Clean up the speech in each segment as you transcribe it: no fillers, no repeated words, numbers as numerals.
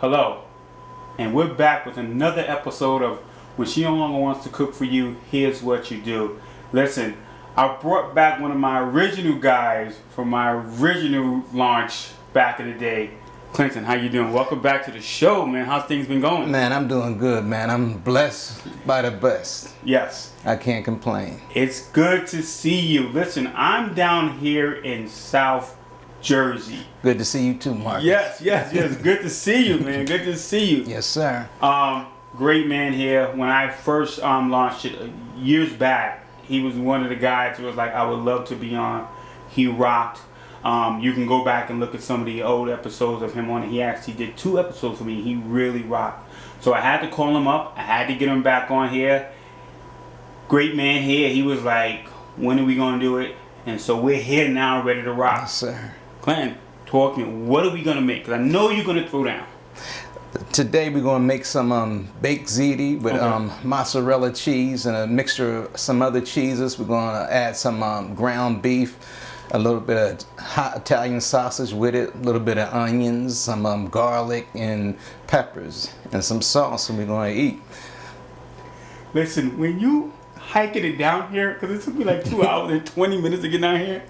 Hello, and we're back with another episode of When She No Longer Wants to Cook for You, Here's What You Do. Listen, I brought back one of my original guys from my original launch back in the day. Clinton, how you doing? Welcome back to the show, man. How's things been going? Man, I'm doing good, man. I'm blessed by the best. Yes. I can't complain. It's good to see you. Listen, I'm down here in South Jersey. Good to see you too, Mark. Yes. Good to see you, man. Good to see you. Yes, sir. Great man here. When I first launched it years back, he was one of the guys who was like, I would love to be on. He rocked. You can go back and look at some of the old episodes of him on it. He actually did 2 episodes for me. He really rocked. So I had to call him up. I had to get him back on here. Great man here. He was like, when are we going to do it? And so we're here now, ready to rock. Yes, sir. Clinton, talk to me. What are we going to make? Because I know you're going to throw down. Today we're going to make some baked ziti with mozzarella cheese and a mixture of some other cheeses. We're going to add some ground beef, a little bit of hot Italian sausage with it, a little bit of onions, some garlic and peppers, and some sauce we're going to eat. Listen, when you hiking it down here, because it took me like 2 hours and 20 minutes to get down here,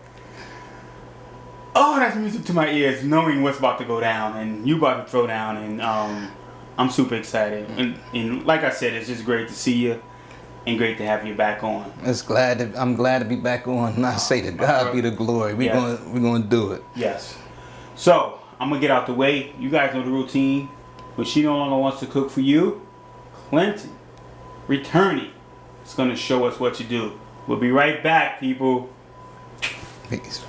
oh, that's music to my ears, knowing what's about to go down, and you about to throw down, and I'm super excited. And like I said, it's just great to see you, and great to have you back on. I'm glad to be back on. And I say to God be the glory. We're gonna do it. Yes. So I'm gonna get out the way. You guys know the routine. When she no longer wants to cook for you, Clinton, returning, is gonna show us what to do. We'll be right back, people. Peace.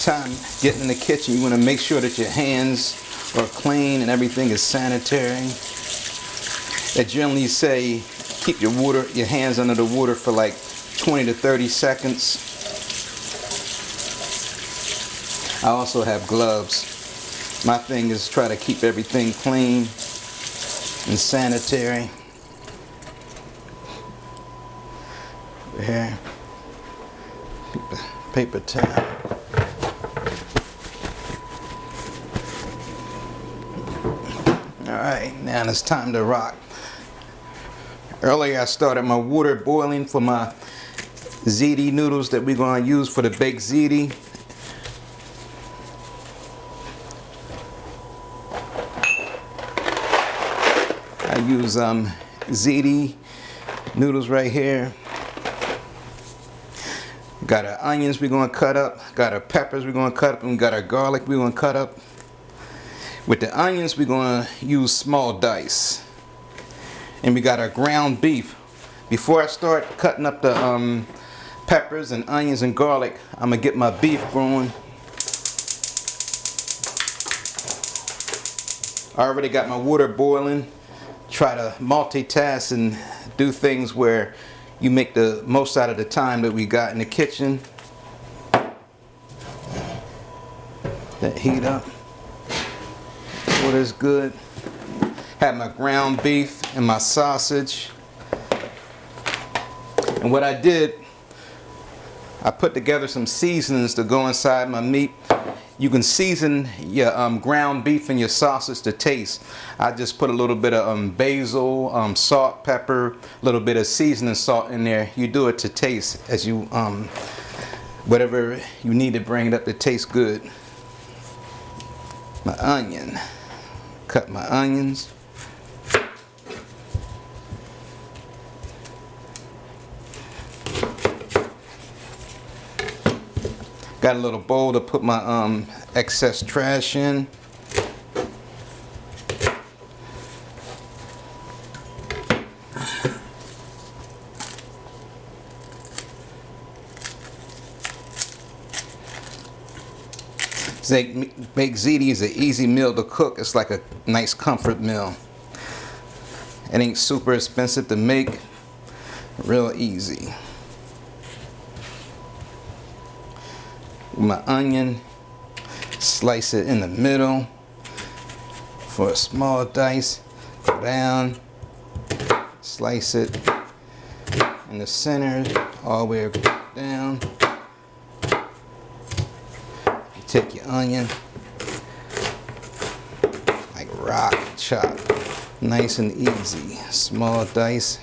Time getting in the kitchen, you want to make sure that your hands are clean and everything is sanitary. They generally say keep your hands under the water for like 20 to 30 seconds. I also have gloves. My thing is try to keep everything clean and sanitary. Over here, paper towel. Alright, now it's time to rock. Earlier I started my water boiling for my ziti noodles that we're going to use for the baked ziti. I use ziti noodles right here. Got our onions we're going to cut up. Got our peppers we're going to cut up. And got our garlic we're going to cut up. With the onions, we're going to use small dice. And we got our ground beef. Before I start cutting up the peppers and onions and garlic, I'm going to get my beef growing. I already got my water boiling. Try to multitask and do things where you make the most out of the time that we got in the kitchen. That heat up. Water's good. Have my ground beef and my sausage. And what I did, I put together some seasonings to go inside my meat. You can season your ground beef and your sausage to taste. I just put a little bit of basil, salt, pepper, a little bit of seasoning salt in there. You do it to taste as you, whatever you need to bring it up to taste good. My onion. Cut my onions. Got a little bowl to put my excess trash in. Baked ziti is an easy meal to cook. It's like a nice comfort meal. It ain't super expensive to make. Real easy. My onion, slice it in the middle for a small dice. Cut down, slice it in the center, all the way down. You take your onion, like rock, chop, nice and easy, small dice.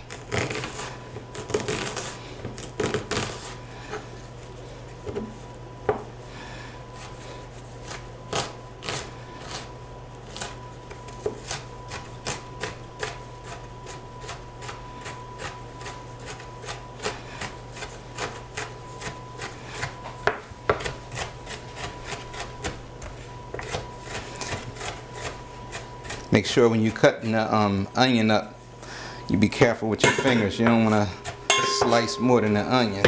Make sure when you're cutting the onion up, you be careful with your fingers. You don't want to slice more than the onion.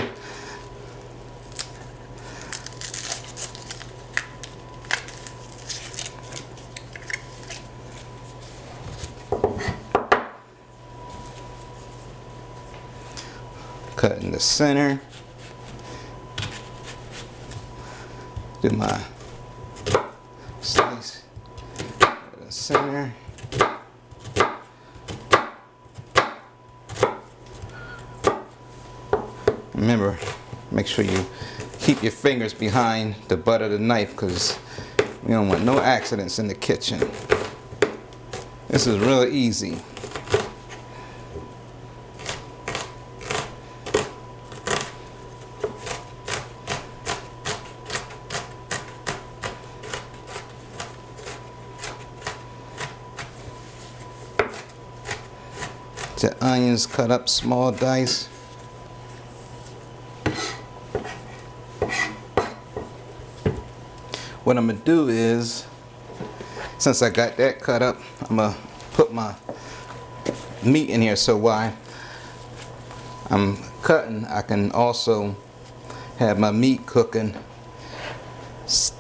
Cut in the center. Do my slice in the center. Remember, make sure you keep your fingers behind the butt of the knife because we don't want no accidents in the kitchen. This is really easy. The onions cut up small dice. What I'm gonna do is, since I got that cut up, I'm gonna put my meat in here so while I'm cutting, I can also have my meat cooking.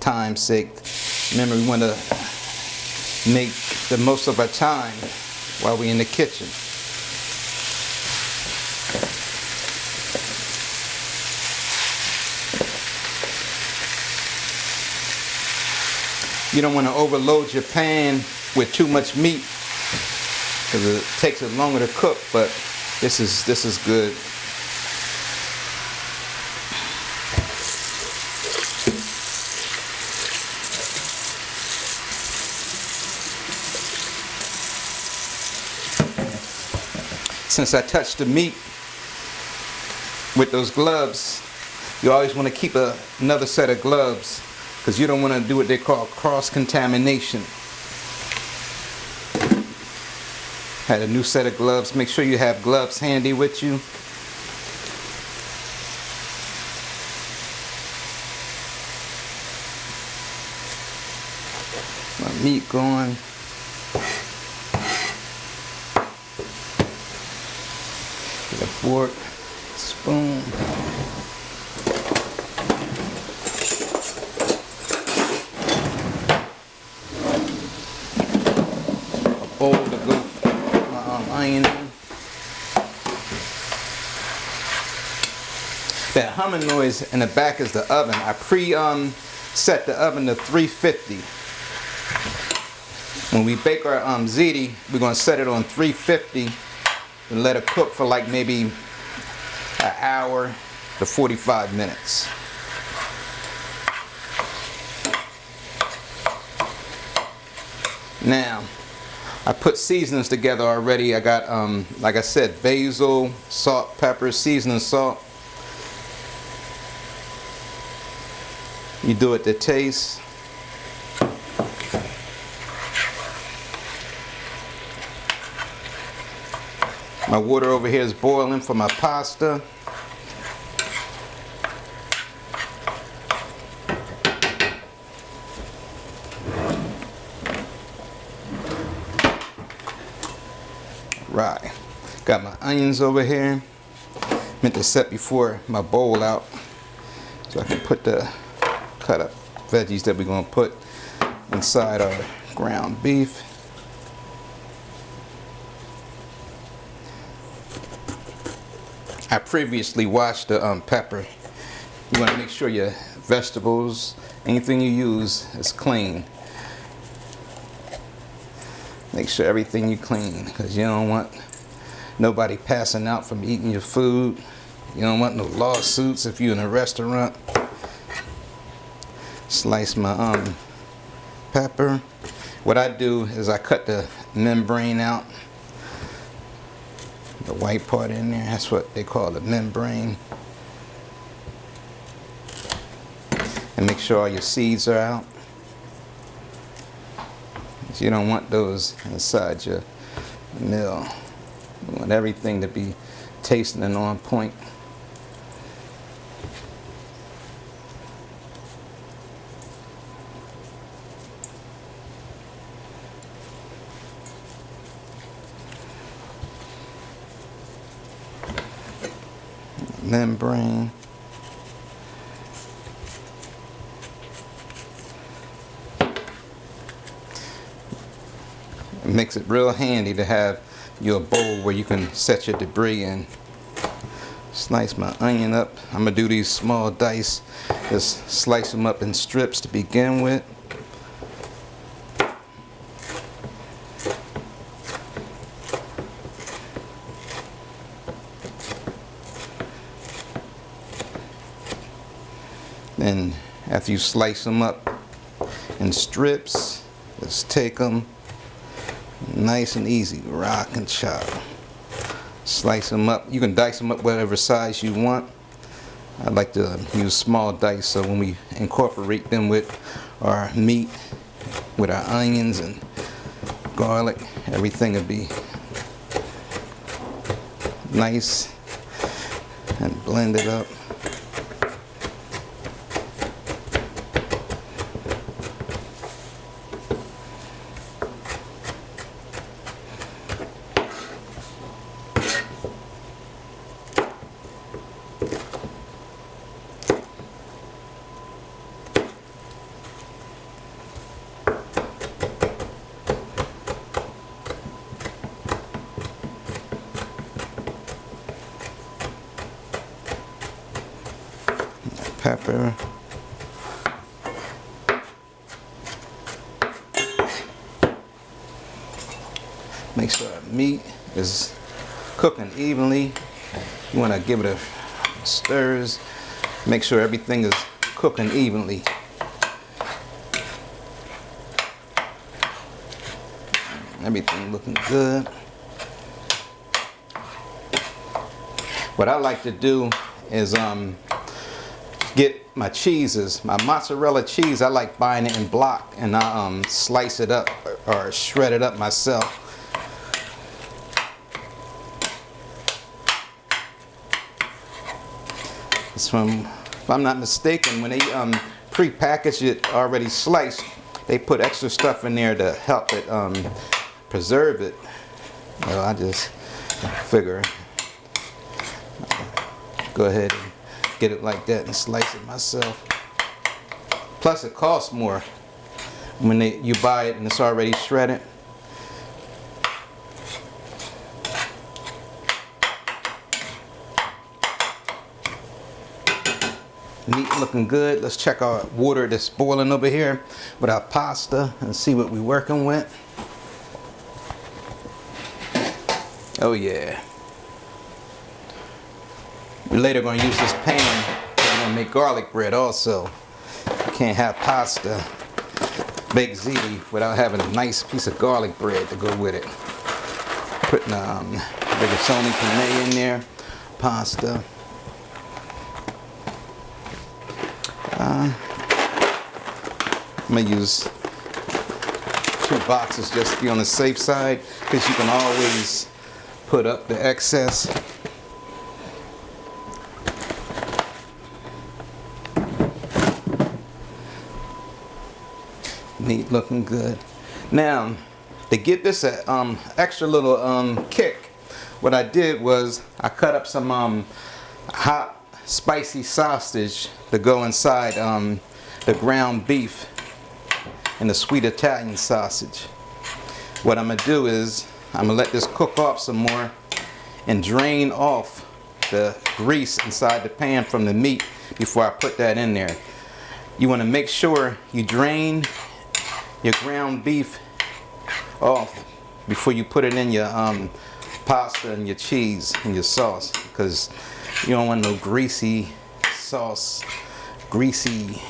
Time's sake. Remember, we want to make the most of our time while we're in the kitchen. You don't want to overload your pan with too much meat because it takes it longer to cook, but this is good. Since I touched the meat with those gloves, you always want to keep another set of gloves because you don't want to do what they call cross-contamination. Had a new set of gloves. Make sure you have gloves handy with you. My meat going. Get a fork, spoon. Bowl to go my onion in. That humming noise in the back is the oven. I set the oven to 350. When we bake our ziti, we're going to set it on 350 and let it cook for like maybe an hour to 45 minutes. Now, I put seasonings together already. I got, like I said, basil, salt, pepper, seasoning salt. You do it to taste. My water over here is boiling for my pasta. Right. Got my onions over here. Meant to set before my bowl out so I can put the cut up veggies that we're going to put inside our ground beef. I previously washed the pepper. You want to make sure your vegetables, anything you use, is clean. Make sure everything you clean, because you don't want nobody passing out from eating your food. You don't want no lawsuits if you're in a restaurant. Slice my pepper. What I do is I cut the membrane out. The white part in there, that's what they call the membrane. And make sure all your seeds are out. You don't want those inside your meal. You want everything to be tasting and on point. Membrane. It makes it real handy to have your bowl where you can set your debris in. Slice my onion up. I'm gonna do these small dice. Just slice them up in strips to begin with. Then after you slice them up in strips, just take them nice and easy, rock and chop. Slice them up. You can dice them up whatever size you want. I like to use small dice so when we incorporate them with our meat, with our onions and garlic, everything will be nice and blend it up. Pepper. Make sure the meat is cooking evenly. You want to give it a stirs. Make sure everything is cooking evenly. Everything looking good. What I like to do is get my cheeses. My mozzarella cheese, I like buying it in block, and I slice it up or shred it up myself. It's from, if I'm not mistaken, when they pre-package it already sliced, they put extra stuff in there to help it preserve it. Well, I just figure go ahead and get it like that and slice it myself. Plus it costs more when you buy it and it's already shredded. Meat looking good. Let's check our water that's boiling over here with our pasta and see what we're working with. Oh yeah. We're later going to use this pan. We're going to make garlic bread also. You can't have pasta, baked ziti, without having a nice piece of garlic bread to go with it. Putting rigatoni penne in there, pasta. I'm going to use 2 boxes just to be on the safe side, because you can always put up the excess. Meat looking good. Now, to give this a extra little kick, what I did was I cut up some hot spicy sausage to go inside the ground beef and the sweet Italian sausage. What I'm gonna do is I'm gonna let this cook off some more and drain off the grease inside the pan from the meat before I put that in there. You want to make sure you drain your ground beef off before you put it in your pasta and your cheese and your sauce, because you don't want no greasy sauce, greasy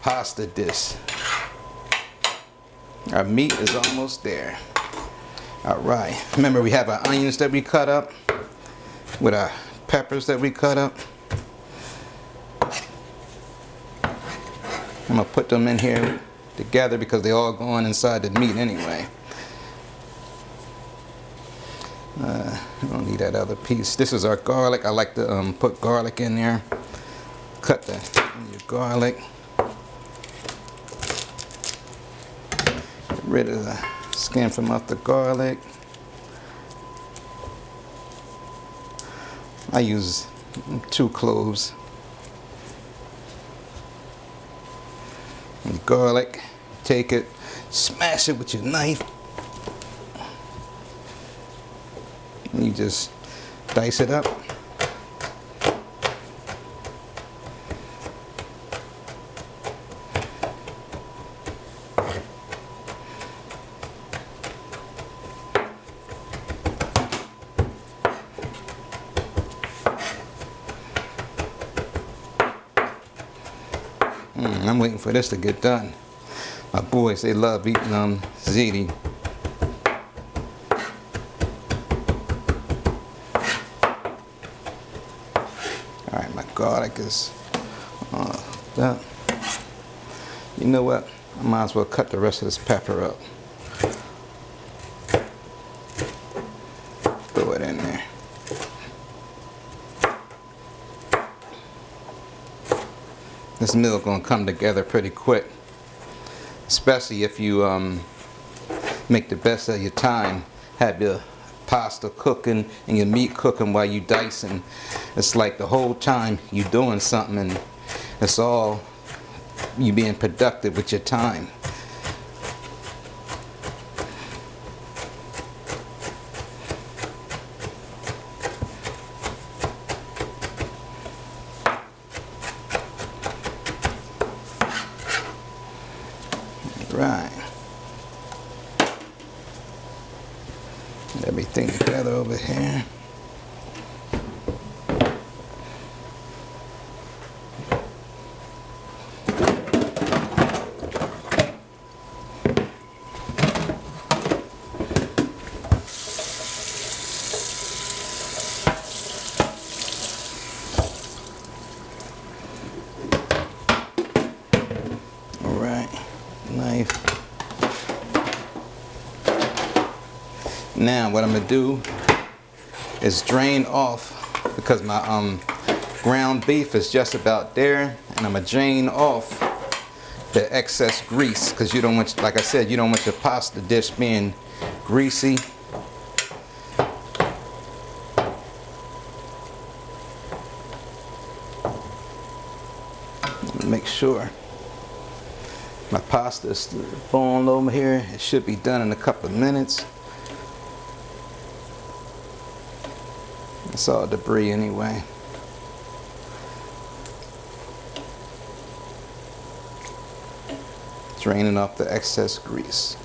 pasta dish. Our meat is almost there. All right. Remember, we have our onions that we cut up with our peppers that we cut up. I'm gonna put them in here together because they all go on inside the meat anyway. We don't need that other piece. This is our garlic. I like to put garlic in there. Cut your garlic. Get rid of the skin from off the garlic. I use 2 cloves. And garlic, take it, smash it with your knife. And you just dice it up. I'm waiting for this to get done. My boys, they love eating ziti. All right, my garlic is done. You know what? I might as well cut the rest of this pepper up. Throw it in there. This meal gonna come together pretty quick, especially if you make the best of your time. Have your pasta cooking and your meat cooking while you dicing. It's like the whole time you doing something, and it's all you being productive with your time. Right. Everything together over here. All right. Knife. Now what I'm gonna do is drain off, because my ground beef is just about there, and I'm gonna drain off the excess grease, because you don't want, like I said, you don't want your pasta dish being greasy. Make sure my pasta is boiled over here. It should be done in a couple of minutes. It's all debris anyway. Draining off the excess grease.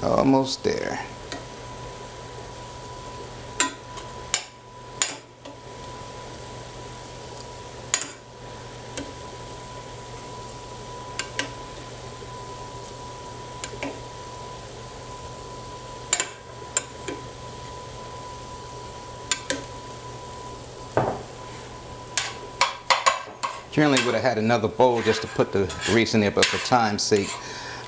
Almost there. Generally would have had another bowl just to put the grease in there, but for time's sake,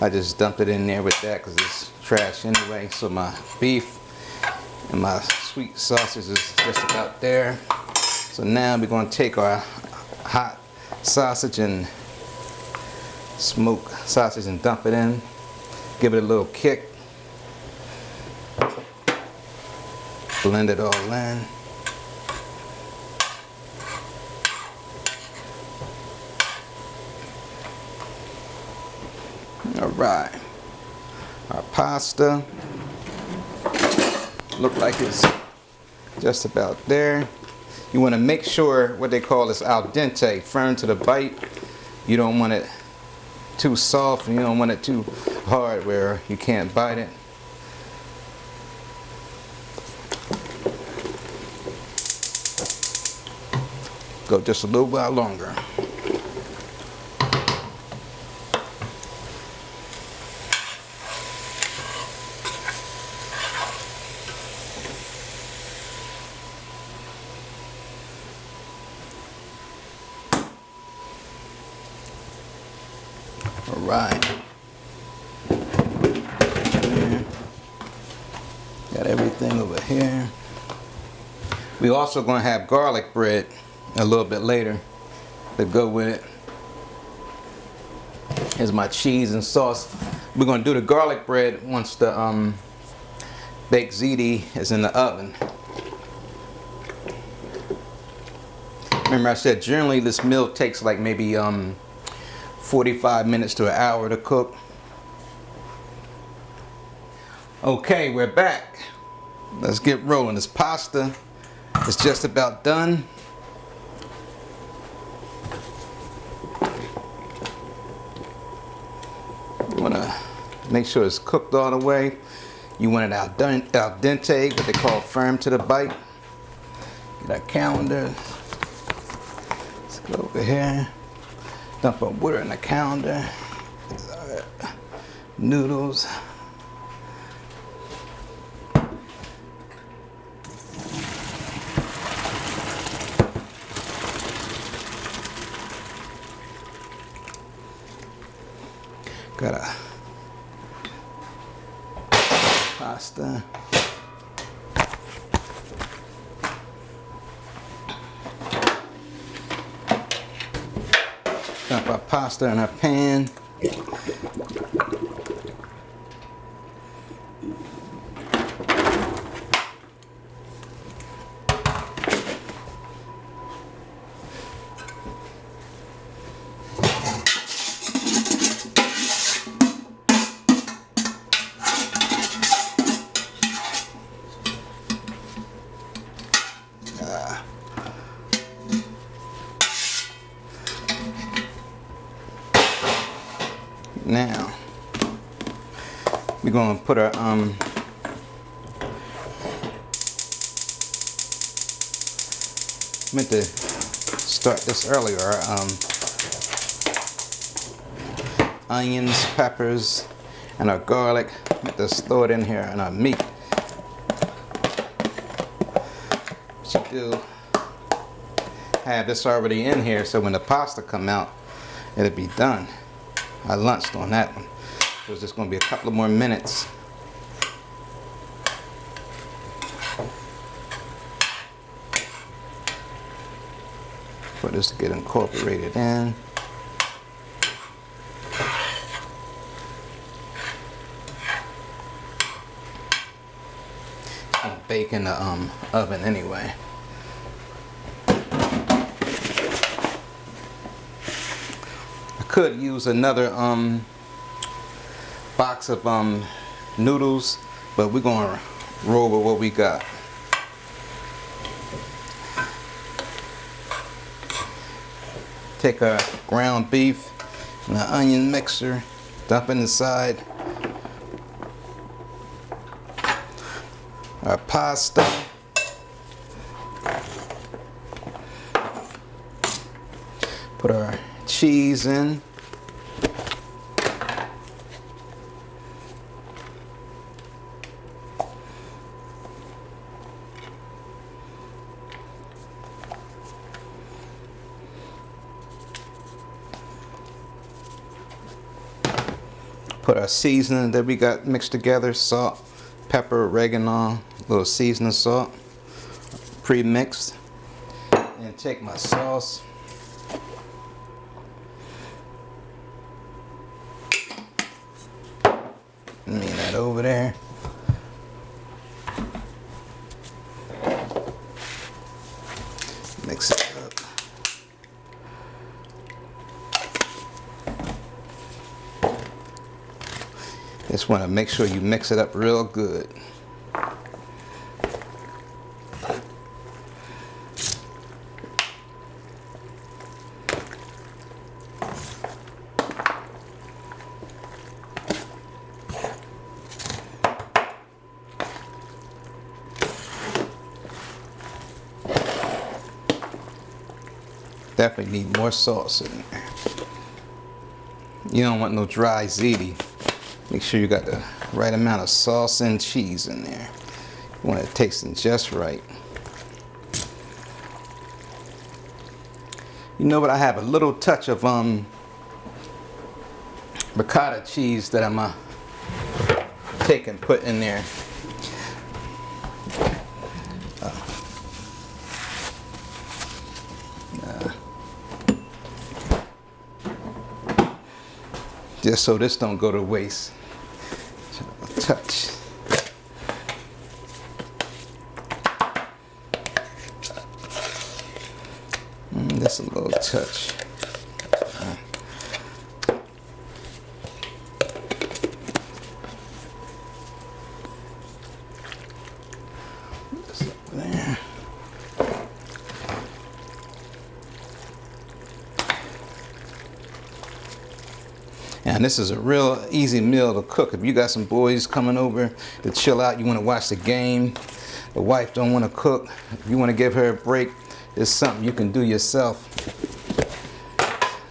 I just dumped it in there with that because it's trash anyway. So my beef and my sweet sausage is just about there. So now we're going to take our hot sausage and smoked sausage and dump it in. Give it a little kick. Blend it all in. All right, our pasta look like it's just about there. You want to make sure what they call is al dente, firm to the bite. You don't want it too soft and you don't want it too hard where you can't bite it. Go just a little while longer. All right. Got everything over here. We also going to have garlic bread a little bit later to go with it. Here's my cheese and sauce. We're going to do the garlic bread once the baked ziti is in the oven. Remember I said generally this meal takes like maybe 45 minutes to an hour to cook. Okay, we're back. Let's get rolling. This pasta is just about done. You want to make sure it's cooked all the way. You want it al dente, what they call firm to the bite. Get our calendar. Let's go over here. Dump our water in the calendar. Noodles. Got a pasta. Dump our pasta in our pan. Now we're gonna put our meant to start this earlier. Our onions, peppers, and our garlic. Meant to throw it in here and our meat. What you do? Have this already in here, so when the pasta come out, it'll be done. I lunched on that one. So it's just going to be a couple of more minutes. For this to get incorporated in. It's going to bake in the oven anyway. Could use another box of noodles, but we're gonna roll with what we got. Take our ground beef and our onion mixer, dump it inside our pasta. Put our cheese in. Put our seasoning that we got mixed together, salt, pepper, oregano, a little seasoning salt, pre-mixed. And take my sauce. Lean that over there. Mix it up. Just want to make sure you mix it up real good. Definitely need more sauce in there. You don't want no dry ziti. Make sure you got the right amount of sauce and cheese in there. You want it tasting just right. You know what? I have a little touch of ricotta cheese that I'm take and put in there. Just so this don't go to waste. A touch. Just a little touch. This up there. And this is a real easy meal to cook. If you got some boys coming over to chill out, you want to watch the game, the wife don't want to cook, if you want to give her a break, it's something you can do yourself.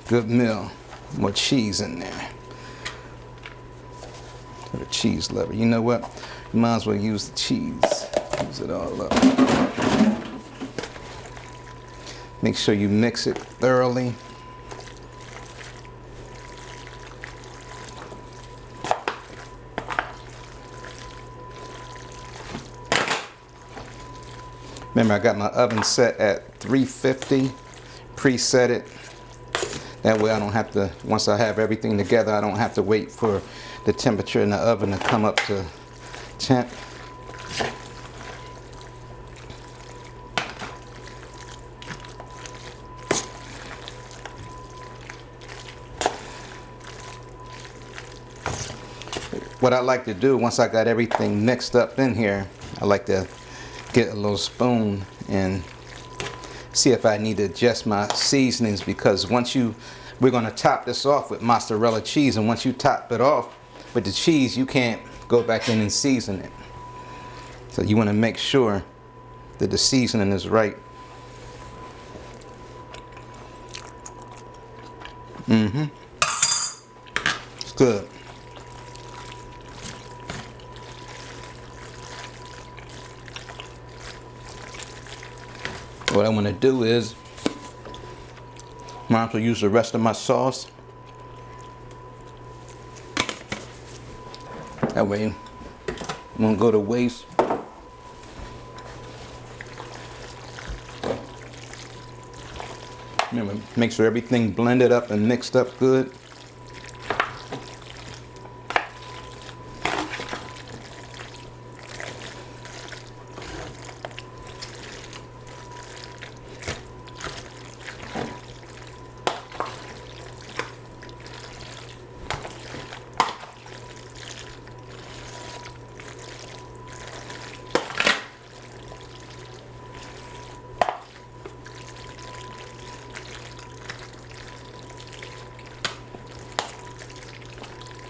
Good meal. More cheese in there. For the cheese lover. You know what? You might as well use the cheese. Use it all up. Make sure you mix it thoroughly. Remember, I got my oven set at 350, preset it. That way I don't have to, once I have everything together, I don't have to wait for the temperature in the oven to come up to temp. What I like to do, once I got everything mixed up in here, I like to get a little spoon and see if I need to adjust my seasonings, because we're going to top this off with mozzarella cheese, and once you top it off with the cheese, you can't go back in and season it. So you want to make sure that the seasoning is right. It's good. What I want to do is, might as well use the rest of my sauce. That way it won't go to waste. Remember, make sure everything blended up and mixed up good.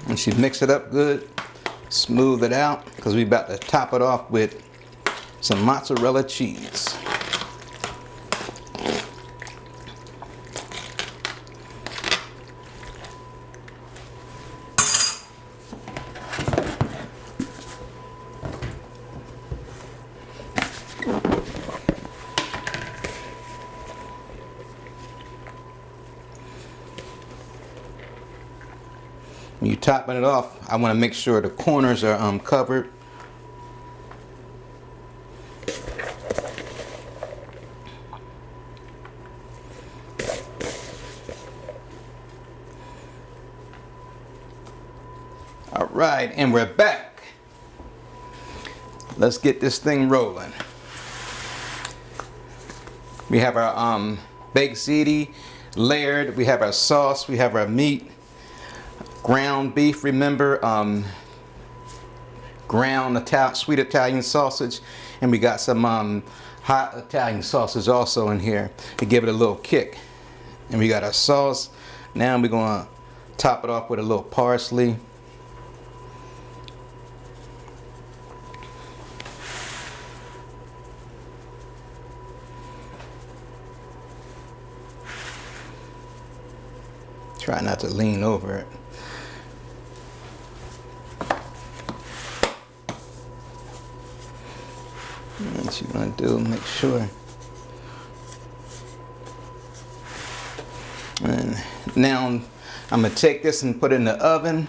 Once you mix it up good, smooth it out, because we're about to top it off with some mozzarella cheese. When you're topping it off, I want to make sure the corners are covered. All right, and we're back. Let's get this thing rolling. We have our baked ziti layered. We have our sauce. We have our meat. Ground beef, remember, ground sweet Italian sausage, and we got some hot Italian sausage also in here to give it a little kick. And we got our sauce. Now we're gonna top it off with a little parsley. Try not to lean over it. What you want to do, make sure. And now I'm going to take this and put it in the oven.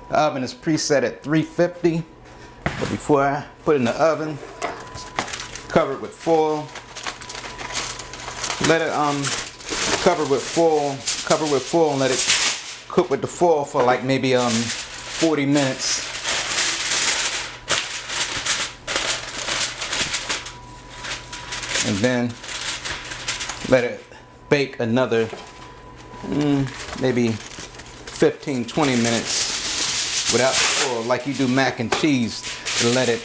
The oven is preset at 350. But before I put it in the oven, cover it with foil. Let it cover with foil and let it cook with the foil for like maybe 40 minutes. And then let it bake another maybe 15-20 minutes without the foil, like you do mac and cheese, to let it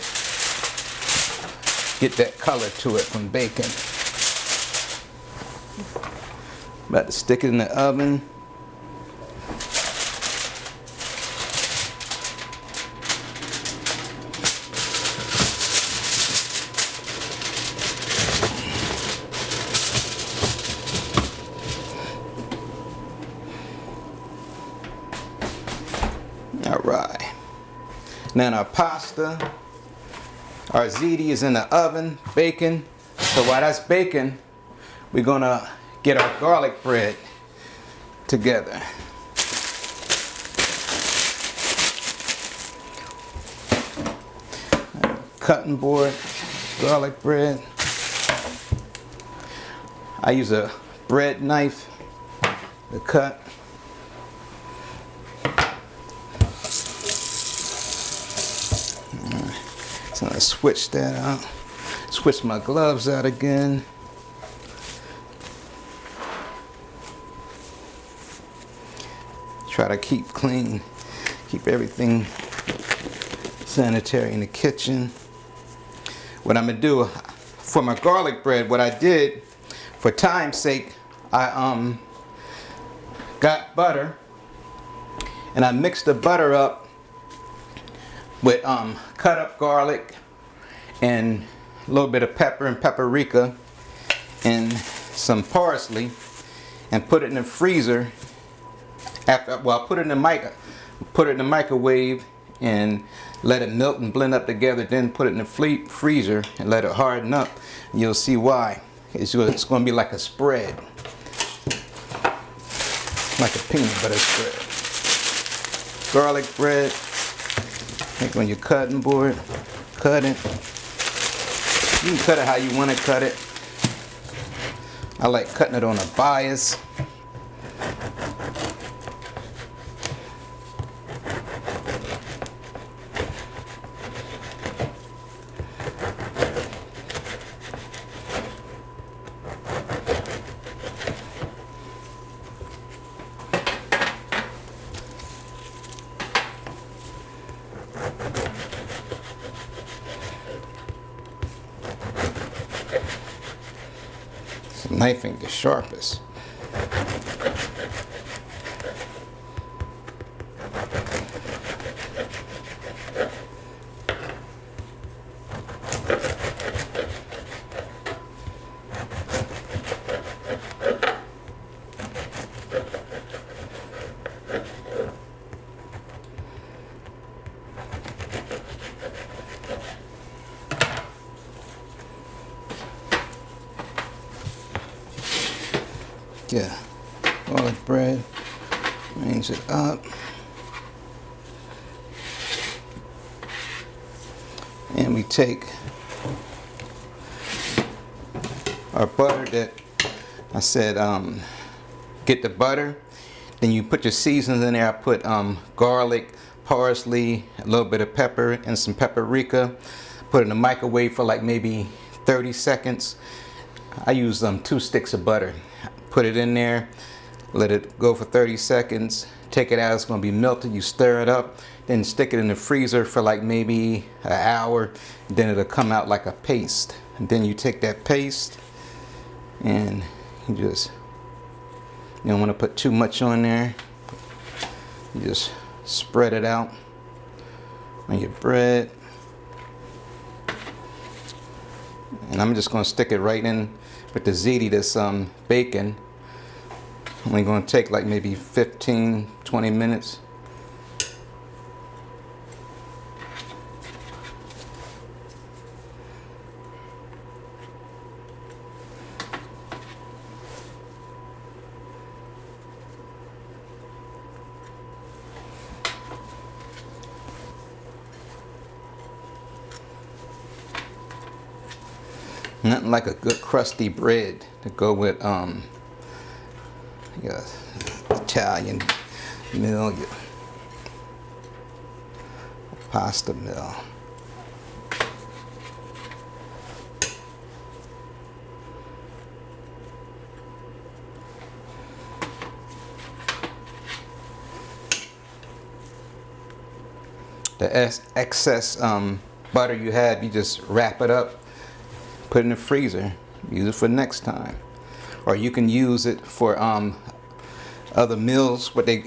get that color to it from bacon. About to stick it in the oven. All right. Now our pasta, our ziti is in the oven, baking. So while that's baking, we're gonna get our garlic bread together. Cutting board, garlic bread. I use a bread knife to cut. So I switch that out. Switch my gloves out again. Try to keep clean, keep everything sanitary in the kitchen. What I'm gonna do for my garlic bread, what I did, for time's sake, I got butter and I mixed the butter up with cut up garlic and a little bit of pepper and paprika and some parsley, and put it in the freezer. After, well, put it in the microwave and let it melt and blend up together. Then put it in the freezer and let it harden up. And you'll see why. It's going to be like a spread, like a peanut butter spread. Garlic bread. Take on your cutting board, cut it. You can cut it how you want to cut it. I like cutting it on a bias. Knife ain't the sharpest. Yeah, garlic bread, range it up. And we take our butter that I said, get the butter. Then you put your seasonings in there. I put garlic, parsley, a little bit of pepper, and some paprika. Put it in the microwave for like maybe 30 seconds. I use 2 sticks of butter. Put it in there, Let it go for 30 seconds. Take it out, it's gonna be melted. You stir it up, then stick it in the freezer for like maybe an hour. Then it'll come out like a paste. And then you take that paste and you don't want to put too much on there. You just spread it out on your bread. And I'm just going to stick it right in with the ziti that's bacon. Only going to take like maybe 15-20 minutes. Nothing like a good crusty bread to go with your Italian meal, your pasta meal. The excess butter you have, you just wrap it up, put it in the freezer, use it for next time. Or you can use it for other meals, what they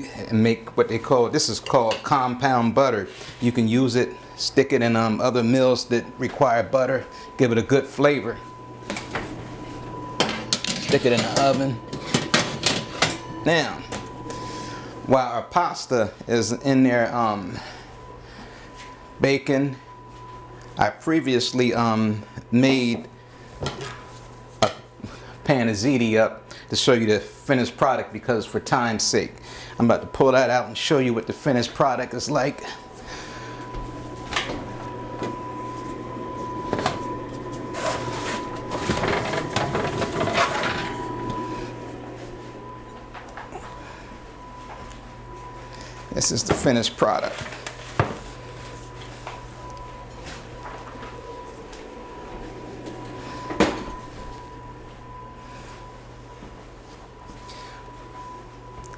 call, this is called compound butter. You can use it, stick it in other meals that require butter, give it a good flavor. Stick it in the oven. Now, while our pasta is in there baking, I previously made a pan of ziti up to show you the finished product, because for time's sake I'm about to pull that out and show you what the finished product is like. This is the finished product.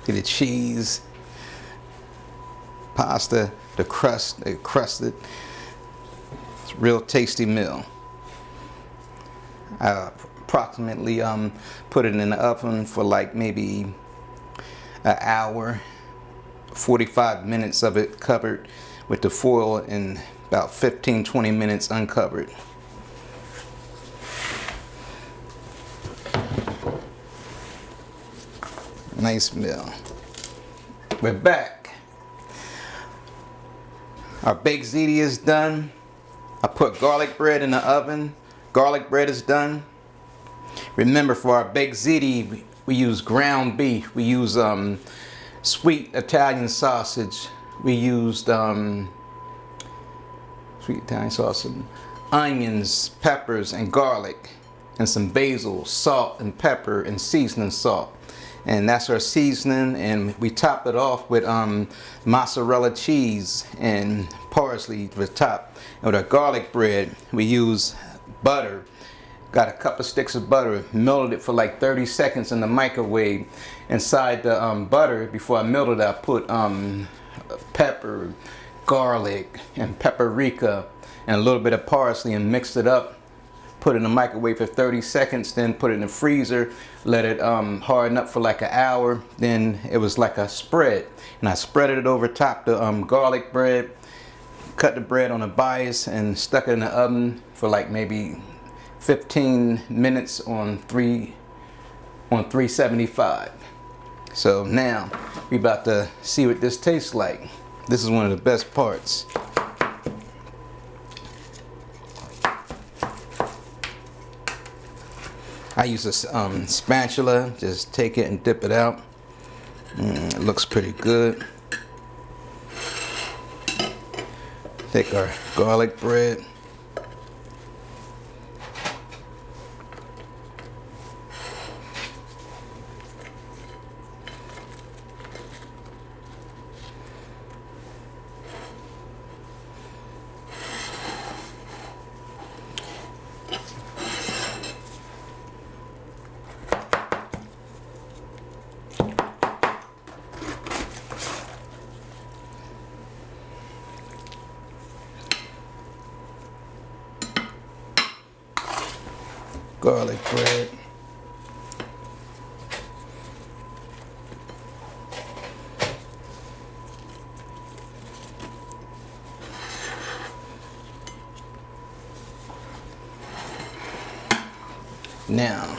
The cheese, pasta, the crust, they crusted. It's a real tasty meal. I approximately put it in the oven for like maybe an hour, 45 minutes of it covered with the foil, and about 15-20 minutes uncovered. Nice meal. We're back. Our baked ziti is done. I put garlic bread in the oven. Garlic bread is done. Remember, for our baked ziti, we use ground beef. We use sweet Italian sausage. We used sweet Italian sausage, onions, peppers, and garlic, and some basil, salt and pepper, and seasoning salt. And that's our seasoning, and we top it off with mozzarella cheese and parsley to the top. And with our garlic bread, we use butter. Got a couple sticks of butter, melted it for like 30 seconds in the microwave. Inside the butter, before I melted it, I put pepper, garlic, and paprika, and a little bit of parsley, and mixed it up. Put it in the microwave for 30 seconds, then put it in the freezer, let it harden up for like an hour. Then it was like a spread, and I spread it over top the garlic bread, cut the bread on a bias, and stuck it in the oven for like maybe 15 minutes on 375. So now we about to see what this tastes like. This is one of the best parts. I use a spatula, just take it and dip it out. It looks pretty good. Take our garlic bread. garlic bread. Now,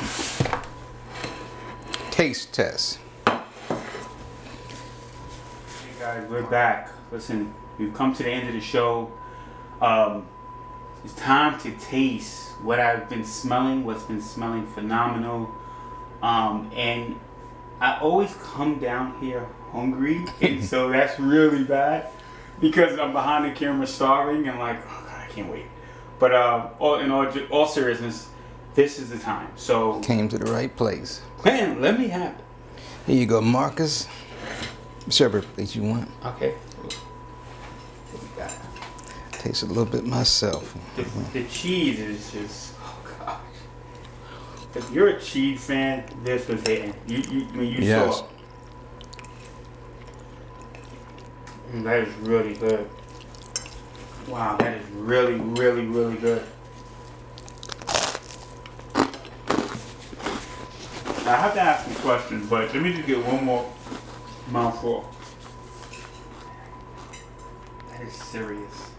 taste test. Hey guys, we're back. Listen, we've come to the end of the show. It's time to taste what I've been smelling, what's been smelling phenomenal. And I always come down here hungry, and so that's really bad because I'm behind the camera starving and like, oh God, I can't wait. But in all seriousness, this is the time. So Came to the right place. man, let me have it. Here you go, Marcus. Whichever place you want. Okay. What we got? Taste a little bit myself. The cheese is just, oh gosh. If you're a cheese fan, this was hitting. When you Yes. saw it. That is really good. Wow, that is really, really, really good. I have to ask some questions, but let me just get one more mouthful. That is serious.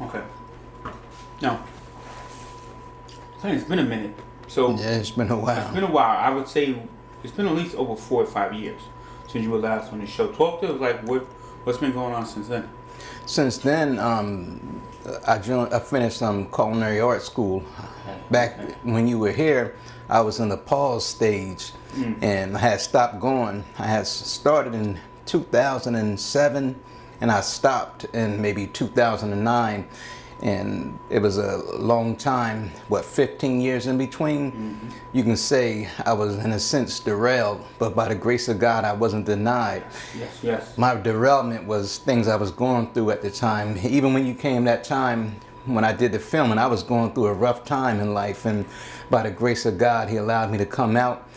Okay. No. I think it's been a minute. So Yeah, it's been a while. it's been a while. I would say it's been at least over 4 or 5 years since you were last on the show. Talk to us like what's been going on since then. Since then, I finished culinary art school. Back when you were here, I was in the pause stage, and I had stopped going. I had started in 2007, and I stopped in maybe 2009. And it was a long time, 15 years in between? You can say I was in a sense derailed, but by the grace of God, I wasn't denied. Yes. My derailment was things I was going through at the time. Even when you came that time, when I did the filming, I was going through a rough time in life, and by the grace of God, He allowed me to come out.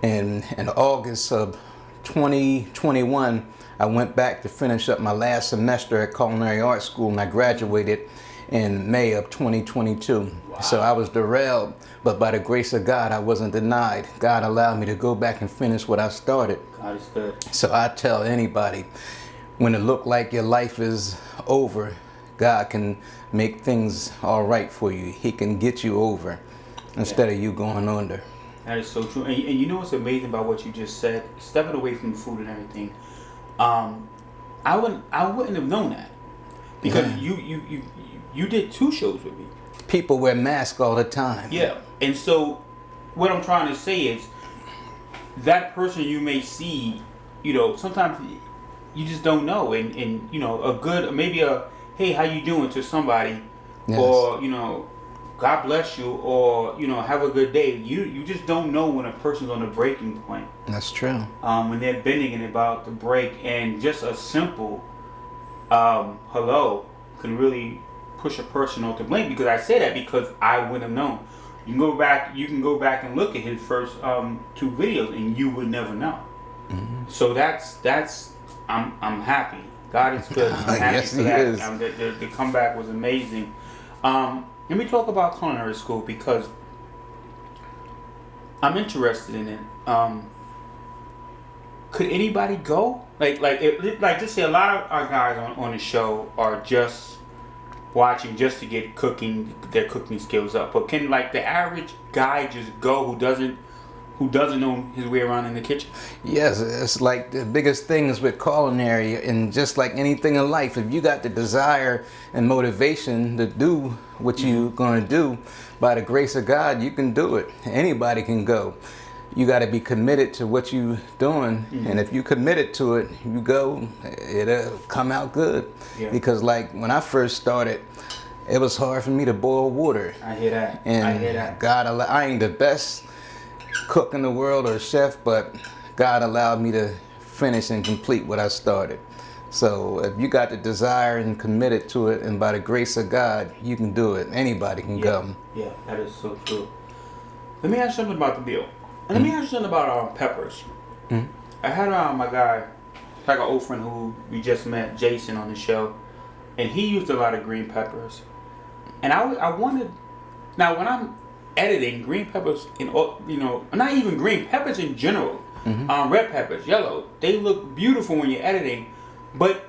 And in August of 2021, I went back to finish up my last semester at culinary art school, and I graduated in May of 2022. Wow. So I was derailed, but by the grace of God, I wasn't denied. God allowed me to go back and finish what I started. God is good. So I tell anybody, when it look like your life is over, God can make things all right for you. He can get you over instead of you going under. That is so true. And you know what's amazing about what you just said? Stepping away from the food and everything. I wouldn't have known that because you did 2 shows with me. People wear masks all the time. Yeah, and so what I'm trying to say is that person you may see, sometimes you just don't know, and maybe a hey, how you doing to somebody, Yes. or God bless you, or have a good day. You just don't know when a person's on the breaking point. That's true. When they're bending and about to break, and just a simple hello can really push a person off the blame. Because I say that because I wouldn't have known. You can go back and look at his first 2 videos, and you would never know. Mm-hmm. So that's I'm happy. God is good. I'm happy Yes, for He that. is. The comeback was amazing. Let me talk about culinary school because I'm interested in it. Could anybody go? Like just say a lot of our guys on the show are just watching just to get their cooking skills up. But can the average guy just go who doesn't know his way around in the kitchen? Yes, it's like the biggest things with culinary, and just like anything in life, if you got the desire and motivation to do what you're going to do, by the grace of God, you can do it. Anybody can go. You got to be committed to what you're doing, and if you committed to it, you go, it'll come out good. Yeah. Because when I first started, it was hard for me to boil water. I hear that. And God, I ain't the best cook in the world or chef, but God allowed me to finish and complete what I started. So if you got the desire and committed to it, and by the grace of God, you can do it. Anybody can go. Yeah, that is so true. Let me ask you something about the meal. And let me ask you something about peppers. I had my guy, like an old friend who we just met, Jason, on the show. and he used a lot of green peppers. And I wanted, now when I'm editing green peppers in all, not even green peppers in general, red peppers, yellow, they look beautiful when you're editing, but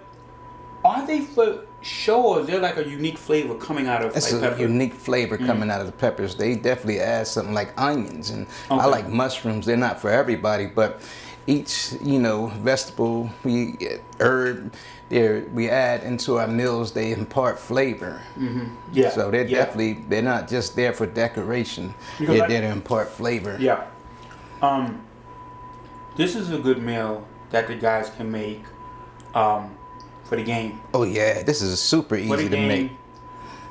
are they for show, or is there like a unique flavor coming out of it's like a pepper? unique flavor coming out of the peppers. They definitely add something like onions, and I like mushrooms. They're not for everybody, but each vegetable herb we add into our meals, they impart flavor. Yeah. So they're not just there for decoration. Because they're there to impart flavor. Yeah. This is a good meal that the guys can make for the game. Oh yeah, this is super easy to make.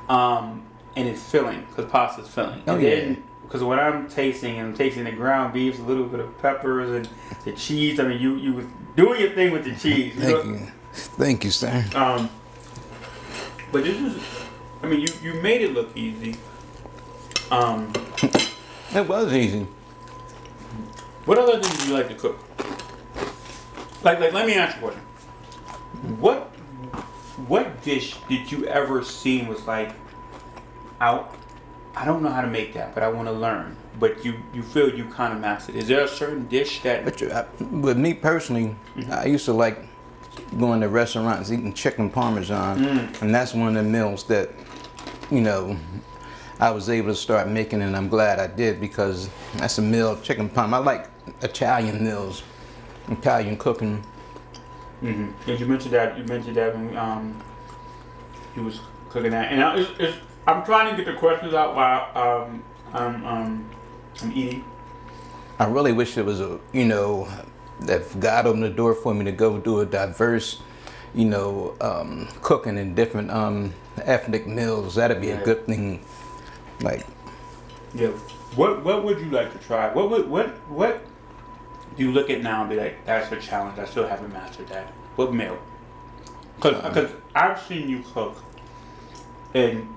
And it's filling, because pasta's filling. Oh, and yeah. then, because what I'm tasting the ground beef, a little bit of peppers and the cheese. I mean, you was doing your thing with the cheese. Thank you, sir. But this is, I mean, you made it look easy. It was easy. What other things do you like to cook? Like let me ask you a question. What dish did you ever see was like, I don't know how to make that, but I want to learn. But you feel you kind of mastered. Is there a certain dish that? With me personally, I used to like going to restaurants eating chicken parmesan, and that's one of the meals that I was able to start making, and I'm glad I did, because that's a meal, chicken parm. I like Italian meals, Italian cooking. Yeah, you mentioned that when you was cooking that, and I'm trying to get the questions out while I'm eating. I really wish there was that God opened the door for me to go do a diverse, cooking in different ethnic meals. That'd be a good thing. Like, yeah. What would you like to try? What do you look at now and be like, that's a challenge, I still haven't mastered that? What meal? Because I've seen you cook, and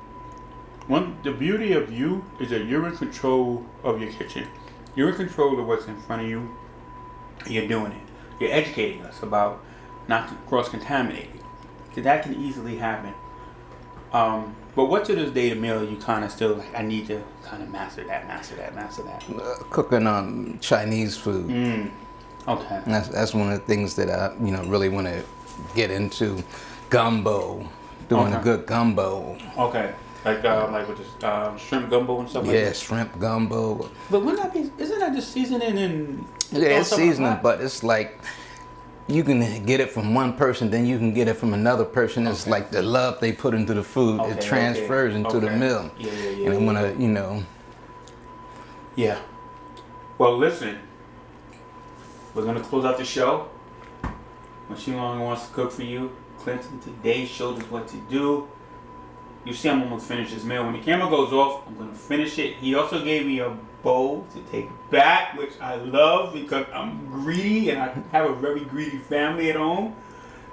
the beauty of you is that you're in control of your kitchen. You're in control of what's in front of you. You're doing it. You're educating us about not to cross-contaminate. Because that can easily happen. But what to this day the meal you kind of still like, I need to kind of master that. Cooking Chinese food. Okay. That's one of the things that I really want to get into. Gumbo, doing a good gumbo. Okay. Like with the shrimp gumbo and stuff like that? Yeah, shrimp gumbo. But isn't that just seasoning and... Yeah, it's seasoning, but it's like, you can get it from one person, then you can get it from another person. It's like the love they put into the food, it transfers into the meal. Yeah. And I want to, Yeah. Well, listen. We're going to close out the show. When she longer wants to cook for you, Clinton today showed us what to do. You see, I'm almost finished this meal. When the camera goes off, I'm going to finish it. He also gave me a bowl to take back, which I love because I'm greedy and I have a very greedy family at home.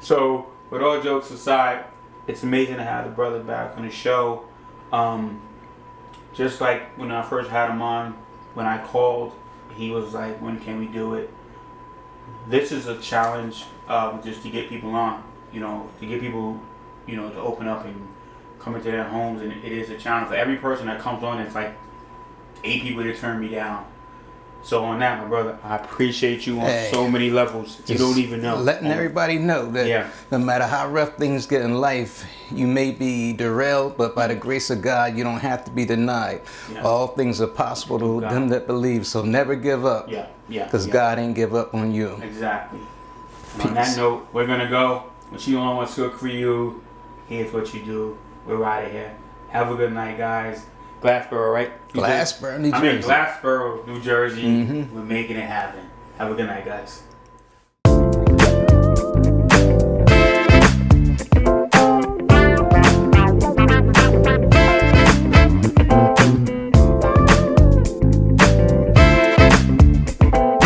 So, with all jokes aside, it's amazing to have the brother back on the show. Just like when I first had him on, when I called, he was like, when can we do it? This is a challenge just to get people on, to get people, to open up and come into their homes, and it is a challenge. For every person that comes on, it's like 8 people that turn me down. So on that, my brother, I appreciate you on so many levels. You don't even know. Letting everybody know that no matter how rough things get in life, you may be derailed, but by the grace of God, you don't have to be denied. Yeah. All things are possible to them that believe. So never give up. Because God ain't give up on you. Exactly. On that note, we're gonna go. When she only wants to cook for you, here's what you do. We're out of here. Have a good night, guys. Glassboro, right? Glassboro, New Jersey. Glassboro, New Jersey. We're making it happen. Have a good night, guys.